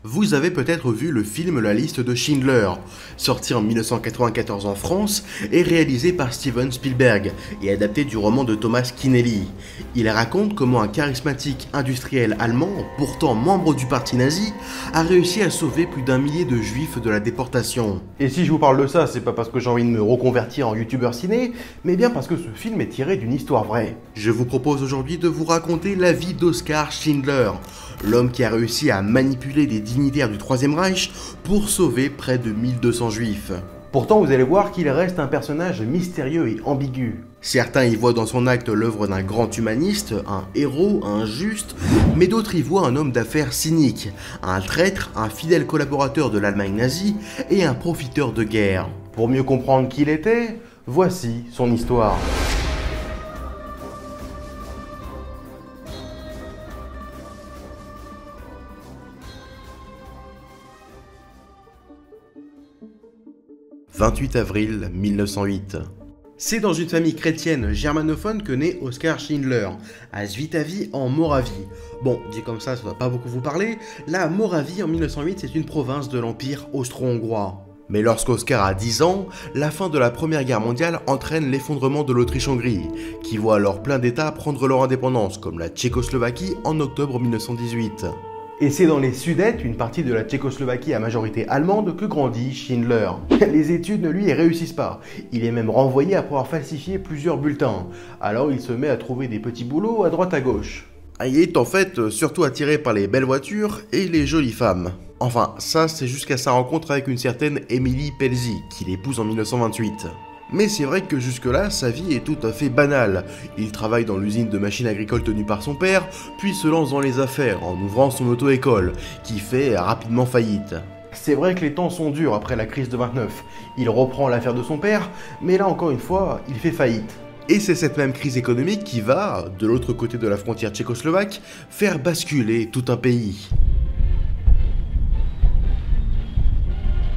Vous avez peut-être vu le film La liste de Schindler, sorti en 1994 en France et réalisé par Steven Spielberg et adapté du roman de Thomas Keneally. Il raconte comment un charismatique industriel allemand, pourtant membre du parti nazi, a réussi à sauver plus d'1 millier de juifs de la déportation. Et si je vous parle de ça, c'est pas parce que j'ai envie de me reconvertir en youtubeur ciné, mais bien parce que ce film est tiré d'une histoire vraie. Je vous propose aujourd'hui de vous raconter la vie d'Oskar Schindler, l'homme qui a réussi à manipuler des dignitaires du Troisième Reich pour sauver près de 1200 juifs. Pourtant, vous allez voir qu'il reste un personnage mystérieux et ambigu. Certains y voient dans son acte l'œuvre d'un grand humaniste, un héros, un juste, mais d'autres y voient un homme d'affaires cynique, un traître, un fidèle collaborateur de l'Allemagne nazie et un profiteur de guerre. Pour mieux comprendre qui il était, voici son histoire. « 28 avril 1908. C'est dans une famille chrétienne germanophone que naît Oskar Schindler, à Svitavy en Moravie. Bon, dit comme ça va pas beaucoup vous parler, la Moravie en 1908 c'est une province de l'Empire austro-hongrois. Mais lorsqu'Oskar a 10 ans, la fin de la Première Guerre mondiale entraîne l'effondrement de l'Autriche-Hongrie, qui voit alors plein d'États prendre leur indépendance, comme la Tchécoslovaquie en octobre 1918. Et c'est dans les Sudètes, une partie de la Tchécoslovaquie à majorité allemande, que grandit Schindler. Les études ne lui réussissent pas. Il est même renvoyé après avoir falsifié plusieurs bulletins. Alors il se met à trouver des petits boulots à droite à gauche. Il est en fait surtout attiré par les belles voitures et les jolies femmes. Enfin, ça c'est jusqu'à sa rencontre avec une certaine Emily Pelzi, qu'il épouse en 1928. Mais c'est vrai que jusque-là, sa vie est tout à fait banale. Il travaille dans l'usine de machines agricoles tenue par son père, puis se lance dans les affaires en ouvrant son auto-école, qui fait rapidement faillite. C'est vrai que les temps sont durs après la crise de 29. Il reprend l'affaire de son père, mais là encore une fois, il fait faillite. Et c'est cette même crise économique qui va, de l'autre côté de la frontière tchécoslovaque, faire basculer tout un pays.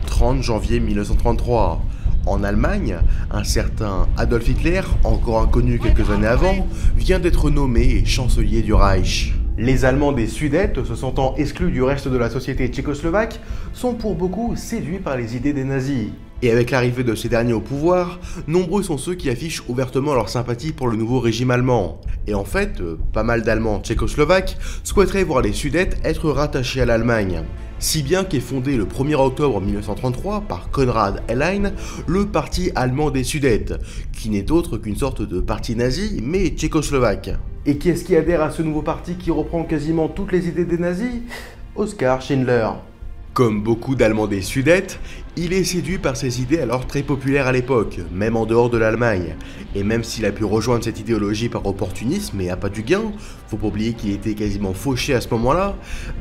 30 janvier 1933. En Allemagne, un certain Adolf Hitler, encore inconnu quelques années avant, vient d'être nommé chancelier du Reich. Les Allemands des Sudètes, se sentant exclus du reste de la société tchécoslovaque, sont pour beaucoup séduits par les idées des nazis. Et avec l'arrivée de ces derniers au pouvoir, nombreux sont ceux qui affichent ouvertement leur sympathie pour le nouveau régime allemand. Et en fait, pas mal d'Allemands tchécoslovaques souhaiteraient voir les Sudètes être rattachés à l'Allemagne. Si bien qu'est fondé le 1er octobre 1933 par Konrad Henlein, le Parti allemand des Sudètes, qui n'est autre qu'une sorte de parti nazi, mais tchécoslovaque. Et qui est-ce qui adhère à ce nouveau parti qui reprend quasiment toutes les idées des nazis? Oskar Schindler. Comme beaucoup d'Allemands des Sudètes, il est séduit par ces idées alors très populaires à l'époque, même en dehors de l'Allemagne. Et même s'il a pu rejoindre cette idéologie par opportunisme et à pas du gain, faut pas oublier qu'il était quasiment fauché à ce moment-là,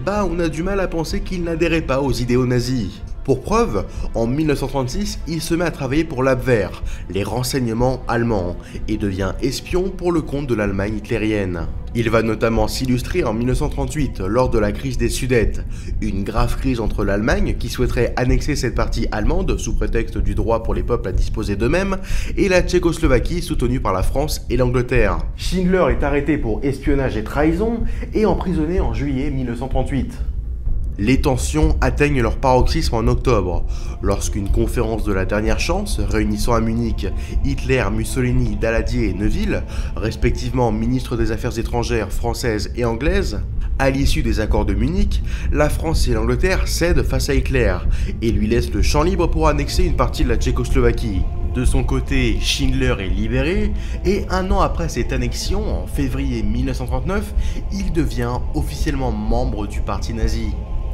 on a du mal à penser qu'il n'adhérait pas aux idéaux nazis. Pour preuve, en 1936, il se met à travailler pour l'Abwehr, les renseignements allemands, et devient espion pour le compte de l'Allemagne hitlérienne. Il va notamment s'illustrer en 1938 lors de la crise des Sudètes, une grave crise entre l'Allemagne qui souhaiterait annexer cette partie allemande sous prétexte du droit pour les peuples à disposer d'eux-mêmes, et la Tchécoslovaquie soutenue par la France et l'Angleterre. Schindler est arrêté pour espionnage et trahison et emprisonné en juillet 1938. Les tensions atteignent leur paroxysme en octobre, lorsqu'une conférence de la dernière chance, réunissant à Munich Hitler, Mussolini, Daladier et Neuville, respectivement ministres des Affaires étrangères françaises et anglaises, à l'issue des accords de Munich, la France et l'Angleterre cèdent face à Hitler et lui laissent le champ libre pour annexer une partie de la Tchécoslovaquie. De son côté, Schindler est libéré et un an après cette annexion, en février 1939, il devient officiellement membre du parti nazi.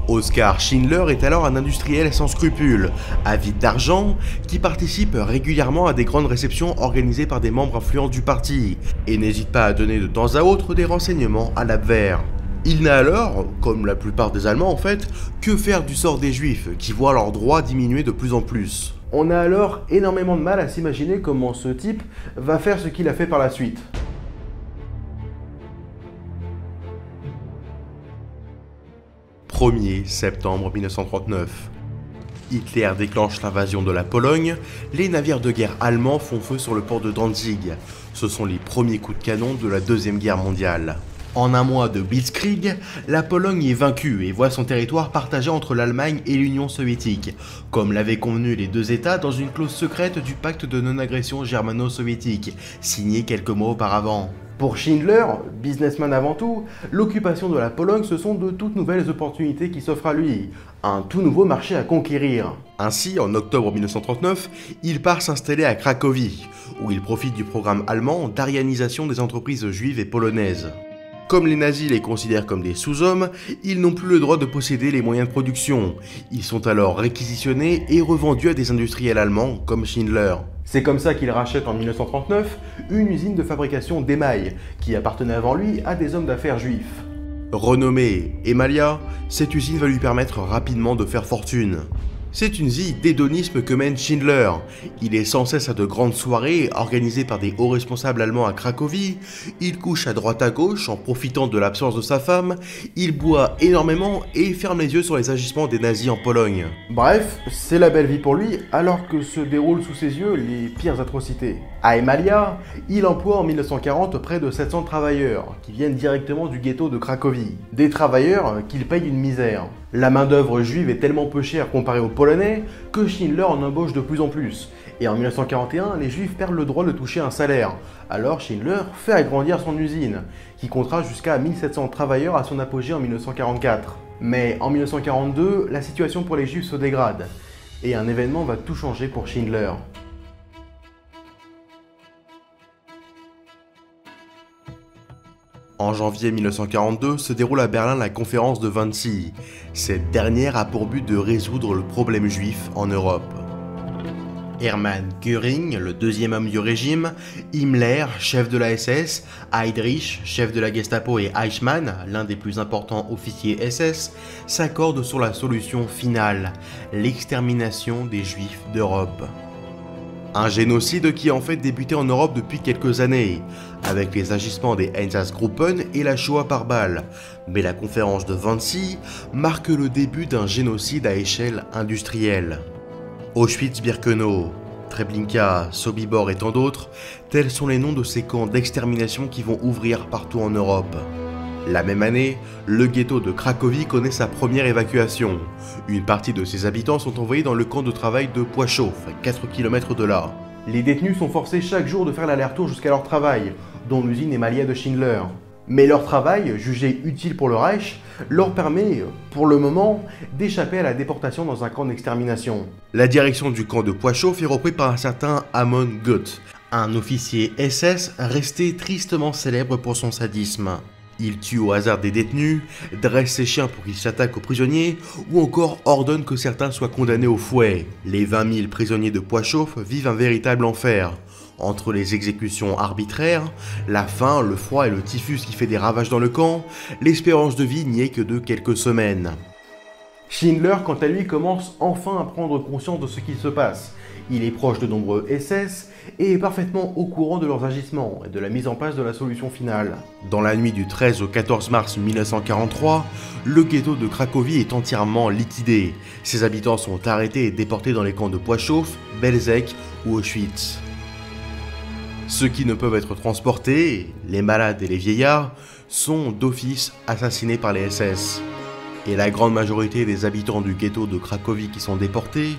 Oskar Schindler est alors un industriel sans scrupules, avide d'argent, qui participe régulièrement à des grandes réceptions organisées par des membres influents du parti, et n'hésite pas à donner de temps à autre des renseignements à l'Abwehr. Il n'a alors, comme la plupart des Allemands en fait, que faire du sort des Juifs, qui voient leurs droits diminuer de plus en plus. On a alors énormément de mal à s'imaginer comment ce type va faire ce qu'il a fait par la suite. 1er septembre 1939. Hitler déclenche l'invasion de la Pologne, les navires de guerre allemands font feu sur le port de Danzig. Ce sont les premiers coups de canon de la Deuxième Guerre mondiale. En un mois de Blitzkrieg, la Pologne est vaincue et voit son territoire partagé entre l'Allemagne et l'Union soviétique, comme l'avaient convenu les deux États dans une clause secrète du pacte de non-agression germano-soviétique, signé quelques mois auparavant. Pour Schindler, businessman avant tout, l'occupation de la Pologne ce sont de toutes nouvelles opportunités qui s'offrent à lui, un tout nouveau marché à conquérir. Ainsi, en octobre 1939, il part s'installer à Cracovie, où il profite du programme allemand d'aryanisation des entreprises juives et polonaises. Comme les nazis les considèrent comme des sous-hommes, ils n'ont plus le droit de posséder les moyens de production. Ils sont alors réquisitionnés et revendus à des industriels allemands comme Schindler. C'est comme ça qu'il rachète en 1939 une usine de fabrication d'émail qui appartenait avant lui à des hommes d'affaires juifs. Renommée Emalia, cette usine va lui permettre rapidement de faire fortune. C'est une vie d'hédonisme que mène Schindler. Il est sans cesse à de grandes soirées organisées par des hauts responsables allemands à Cracovie. Il couche à droite à gauche en profitant de l'absence de sa femme. Il boit énormément et ferme les yeux sur les agissements des nazis en Pologne. Bref, c'est la belle vie pour lui alors que se déroulent sous ses yeux les pires atrocités. À Emalia, il emploie en 1940 près de 700 travailleurs qui viennent directement du ghetto de Cracovie. Des travailleurs qu'il paye une misère. La main-d'œuvre juive est tellement peu chère comparée aux Polonais que Schindler en embauche de plus en plus. Et en 1941, les Juifs perdent le droit de toucher un salaire. Alors Schindler fait agrandir son usine, qui comptera jusqu'à 1700 travailleurs à son apogée en 1944. Mais en 1942, la situation pour les Juifs se dégrade. Et un événement va tout changer pour Schindler. En janvier 1942 se déroule à Berlin la conférence de Wannsee. Cette dernière a pour but de résoudre le problème juif en Europe. Hermann Göring, le deuxième homme du régime, Himmler, chef de la SS, Heydrich, chef de la Gestapo et Eichmann, l'un des plus importants officiers SS, s'accordent sur la solution finale, l'extermination des Juifs d'Europe. Un génocide qui en fait débuté en Europe depuis quelques années, avec les agissements des Einsatzgruppen et la Shoah par balle. Mais la conférence de Wannsee marque le début d'un génocide à échelle industrielle. Auschwitz-Birkenau, Treblinka, Sobibor et tant d'autres, tels sont les noms de ces camps d'extermination qui vont ouvrir partout en Europe. La même année, le ghetto de Cracovie connaît sa première évacuation. Une partie de ses habitants sont envoyés dans le camp de travail de Płaszów, 4 km de là. Les détenus sont forcés chaque jour de faire l'aller-retour jusqu'à leur travail, dont l'usine Emalia de Schindler. Mais leur travail, jugé utile pour le Reich, leur permet, pour le moment, d'échapper à la déportation dans un camp d'extermination. La direction du camp de Płaszów est reprise par un certain Amon Goeth, un officier SS resté tristement célèbre pour son sadisme. Il tue au hasard des détenus, dresse ses chiens pour qu'ils s'attaquent aux prisonniers, ou encore ordonne que certains soient condamnés au fouet. Les 20 000 prisonniers de Płaszów vivent un véritable enfer. Entre les exécutions arbitraires, la faim, le froid et le typhus qui fait des ravages dans le camp, l'espérance de vie n'y est que de quelques semaines. Schindler, quant à lui, commence enfin à prendre conscience de ce qu'il se passe. Il est proche de nombreux SS et est parfaitement au courant de leurs agissements et de la mise en place de la solution finale. Dans la nuit du 13 au 14 mars 1943, le ghetto de Cracovie est entièrement liquidé. Ses habitants sont arrêtés et déportés dans les camps de Płaszów, Belzec ou Auschwitz. Ceux qui ne peuvent être transportés, les malades et les vieillards, sont d'office assassinés par les SS. Et la grande majorité des habitants du ghetto de Cracovie qui sont déportés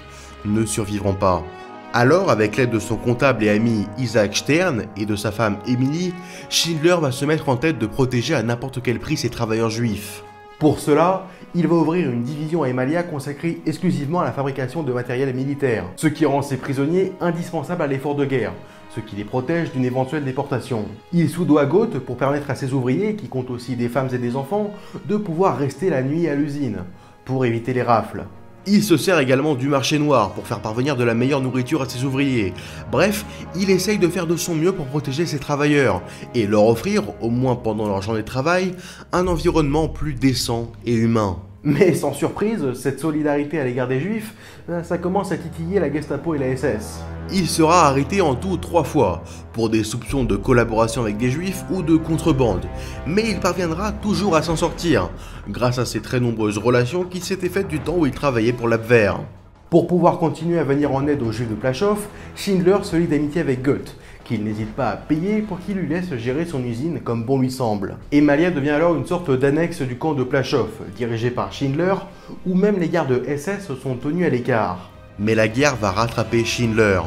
ne survivront pas. Alors, avec l'aide de son comptable et ami Isaac Stern et de sa femme Emily, Schindler va se mettre en tête de protéger à n'importe quel prix ses travailleurs juifs. Pour cela, il va ouvrir une division à Emalia consacrée exclusivement à la fabrication de matériel militaire, ce qui rend ses prisonniers indispensables à l'effort de guerre, ce qui les protège d'une éventuelle déportation. Il soudoie Goeth pour permettre à ses ouvriers, qui comptent aussi des femmes et des enfants, de pouvoir rester la nuit à l'usine, pour éviter les rafles. Il se sert également du marché noir pour faire parvenir de la meilleure nourriture à ses ouvriers. Bref, il essaye de faire de son mieux pour protéger ses travailleurs et leur offrir, au moins pendant leur journée de travail, un environnement plus décent et humain. Mais sans surprise, cette solidarité à l'égard des Juifs, ça commence à titiller la Gestapo et la SS. Il sera arrêté en tout 3 fois, pour des soupçons de collaboration avec des Juifs ou de contrebande, mais il parviendra toujours à s'en sortir, grâce à ses très nombreuses relations qui s'étaient faites du temps où il travaillait pour l'Abwehr. Pour pouvoir continuer à venir en aide aux Juifs de Płaszów, Schindler se lie d'amitié avec Goeth, qu'il n'hésite pas à payer pour qu'il lui laisse gérer son usine comme bon lui semble. Emalia devient alors une sorte d'annexe du camp de Plaszow, dirigé par Schindler, où même les gardes SS sont tenus à l'écart. Mais la guerre va rattraper Schindler.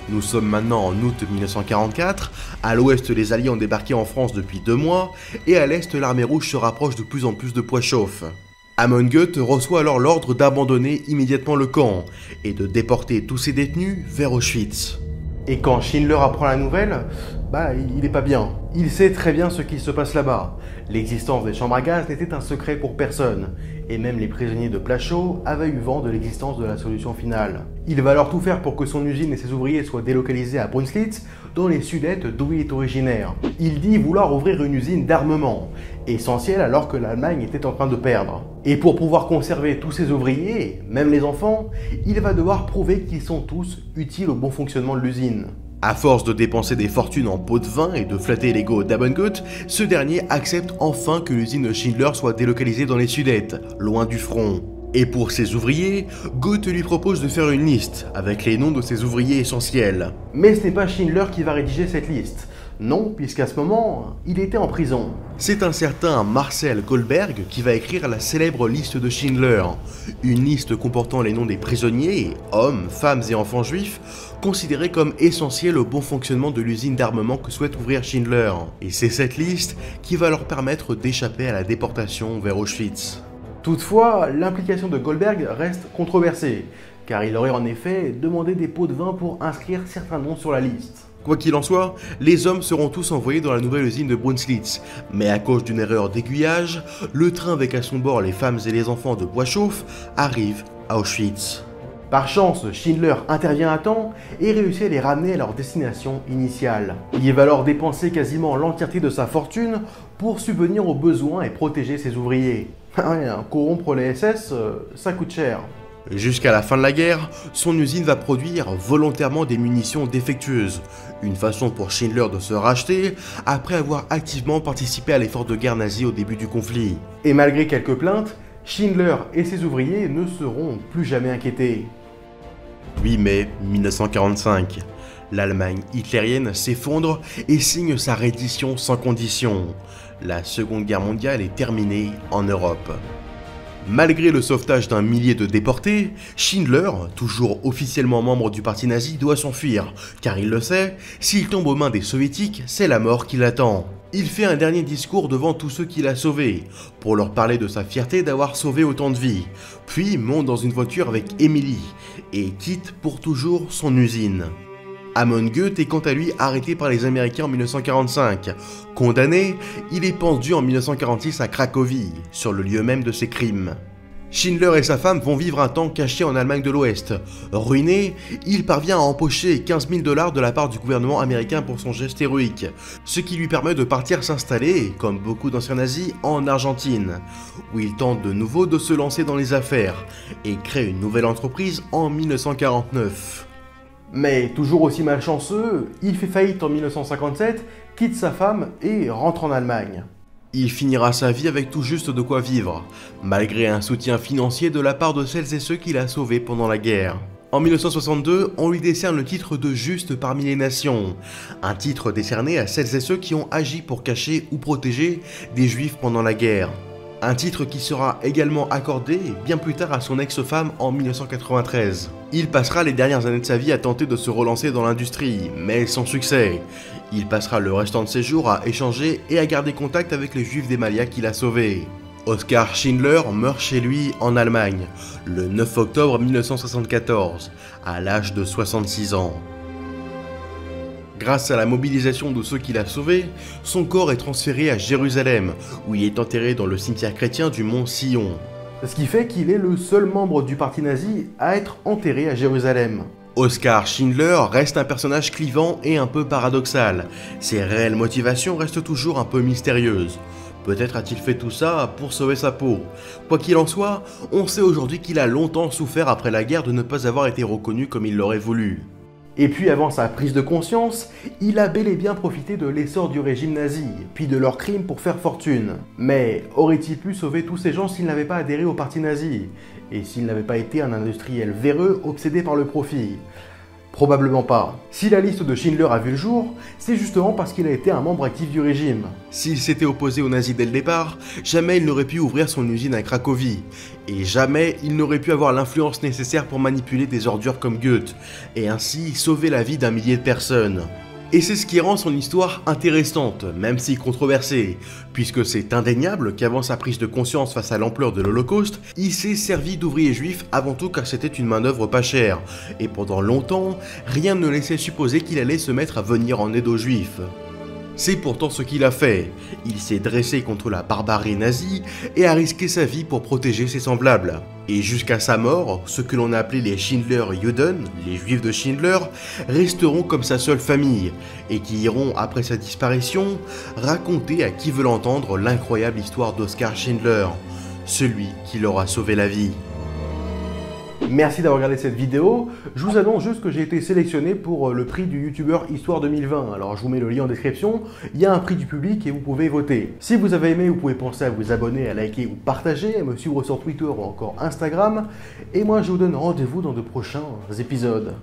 Nous sommes maintenant en août 1944, à l'ouest les Alliés ont débarqué en France depuis 2 mois, et à l'est l'armée rouge se rapproche de plus en plus de Plaszow. Amon Goeth reçoit alors l'ordre d'abandonner immédiatement le camp, et de déporter tous ses détenus vers Auschwitz. Et quand Schindler apprend la nouvelle, il est pas bien. Il sait très bien ce qui se passe là-bas. L'existence des chambres à gaz n'était un secret pour personne, et même les prisonniers de Plaszow avaient eu vent de l'existence de la solution finale. Il va alors tout faire pour que son usine et ses ouvriers soient délocalisés à Brunslitz, dans les Sudètes d'où il est originaire. Il dit vouloir ouvrir une usine d'armement, essentielle alors que l'Allemagne était en train de perdre. Et pour pouvoir conserver tous ses ouvriers, même les enfants, il va devoir prouver qu'ils sont tous utiles au bon fonctionnement de l'usine. À force de dépenser des fortunes en pots de vin et de flatter l'ego d'Amon Goeth, ce dernier accepte enfin que l'usine de Schindler soit délocalisée dans les Sudètes, loin du front. Et pour ses ouvriers, Goeth lui propose de faire une liste avec les noms de ses ouvriers essentiels. Mais ce n'est pas Schindler qui va rédiger cette liste. Non, puisqu'à ce moment, il était en prison. C'est un certain Marcel Goldberg qui va écrire la célèbre liste de Schindler. Une liste comportant les noms des prisonniers, hommes, femmes et enfants juifs, considérés comme essentiels au bon fonctionnement de l'usine d'armement que souhaite ouvrir Schindler. Et c'est cette liste qui va leur permettre d'échapper à la déportation vers Auschwitz. Toutefois, l'implication de Goldberg reste controversée, car il aurait en effet demandé des pots de vin pour inscrire certains noms sur la liste. Quoi qu'il en soit, les hommes seront tous envoyés dans la nouvelle usine de Brunslitz, mais à cause d'une erreur d'aiguillage, le train avec à son bord les femmes et les enfants de Plaszow arrive à Auschwitz. Par chance, Schindler intervient à temps et réussit à les ramener à leur destination initiale. Il va alors dépenser quasiment l'entièreté de sa fortune pour subvenir aux besoins et protéger ses ouvriers. Corrompre les SS, ça coûte cher. Jusqu'à la fin de la guerre, son usine va produire volontairement des munitions défectueuses, une façon pour Schindler de se racheter après avoir activement participé à l'effort de guerre nazi au début du conflit. Et malgré quelques plaintes, Schindler et ses ouvriers ne seront plus jamais inquiétés. 8 mai 1945, l'Allemagne hitlérienne s'effondre et signe sa reddition sans condition. La Seconde Guerre mondiale est terminée en Europe. Malgré le sauvetage d'un millier de déportés, Schindler, toujours officiellement membre du parti nazi, doit s'enfuir, car il le sait, s'il tombe aux mains des soviétiques, c'est la mort qui l'attend. Il fait un dernier discours devant tous ceux qu'il a sauvés, pour leur parler de sa fierté d'avoir sauvé autant de vies, puis monte dans une voiture avec Emily, et quitte pour toujours son usine. Amon Goeth est quant à lui arrêté par les Américains en 1945. Condamné, il est pendu en 1946 à Cracovie, sur le lieu même de ses crimes. Schindler et sa femme vont vivre un temps cachés en Allemagne de l'Ouest. Ruiné, il parvient à empocher 15 000 $ de la part du gouvernement américain pour son geste héroïque, ce qui lui permet de partir s'installer, comme beaucoup d'anciens nazis, en Argentine, où il tente de nouveau de se lancer dans les affaires, et crée une nouvelle entreprise en 1949. Mais toujours aussi malchanceux, il fait faillite en 1957, quitte sa femme et rentre en Allemagne. Il finira sa vie avec tout juste de quoi vivre, malgré un soutien financier de la part de celles et ceux qu'il a sauvés pendant la guerre. En 1962, on lui décerne le titre de Juste parmi les nations, un titre décerné à celles et ceux qui ont agi pour cacher ou protéger des juifs pendant la guerre. Un titre qui sera également accordé bien plus tard à son ex-femme en 1993. Il passera les dernières années de sa vie à tenter de se relancer dans l'industrie, mais sans succès. Il passera le restant de ses jours à échanger et à garder contact avec les juifs d'Emalia qu'il a sauvés. Oskar Schindler meurt chez lui en Allemagne, le 9 octobre 1974, à l'âge de 66 ans. Grâce à la mobilisation de ceux qu'il a sauvés, son corps est transféré à Jérusalem, où il est enterré dans le cimetière chrétien du mont Sion. Ce qui fait qu'il est le seul membre du parti nazi à être enterré à Jérusalem. Oskar Schindler reste un personnage clivant et un peu paradoxal. Ses réelles motivations restent toujours un peu mystérieuses. Peut-être a-t-il fait tout ça pour sauver sa peau. Quoi qu'il en soit, on sait aujourd'hui qu'il a longtemps souffert après la guerre de ne pas avoir été reconnu comme il l'aurait voulu. Et puis avant sa prise de conscience, il a bel et bien profité de l'essor du régime nazi, puis de leurs crimes pour faire fortune. Mais aurait-il pu sauver tous ces gens s'il n'avait pas adhéré au parti nazi? Et s'il n'avait pas été un industriel véreux obsédé par le profit? Probablement pas. Si la liste de Schindler a vu le jour, c'est justement parce qu'il a été un membre actif du régime. S'il s'était opposé aux nazis dès le départ, jamais il n'aurait pu ouvrir son usine à Cracovie. Et jamais il n'aurait pu avoir l'influence nécessaire pour manipuler des ordures comme Goethe, et ainsi sauver la vie d'un millier de personnes. Et c'est ce qui rend son histoire intéressante, même si controversée, puisque c'est indéniable qu'avant sa prise de conscience face à l'ampleur de l'Holocauste, il s'est servi d'ouvriers juifs avant tout car c'était une main-d'œuvre pas chère, et pendant longtemps, rien ne laissait supposer qu'il allait se mettre à venir en aide aux juifs. C'est pourtant ce qu'il a fait. Il s'est dressé contre la barbarie nazie et a risqué sa vie pour protéger ses semblables. Et jusqu'à sa mort, ceux que l'on a appelés les Schindler-Juden, les Juifs de Schindler, resteront comme sa seule famille, et qui iront, après sa disparition, raconter à qui veut l'entendre l'incroyable histoire d'Oskar Schindler, celui qui leur a sauvé la vie. Merci d'avoir regardé cette vidéo. Je vous annonce juste que j'ai été sélectionné pour le prix du youtubeur Histoire 2020. Alors je vous mets le lien en description, il y a un prix du public et vous pouvez voter. Si vous avez aimé, vous pouvez penser à vous abonner, à liker ou partager, à me suivre sur Twitter ou encore Instagram. Et moi je vous donne rendez-vous dans de prochains épisodes.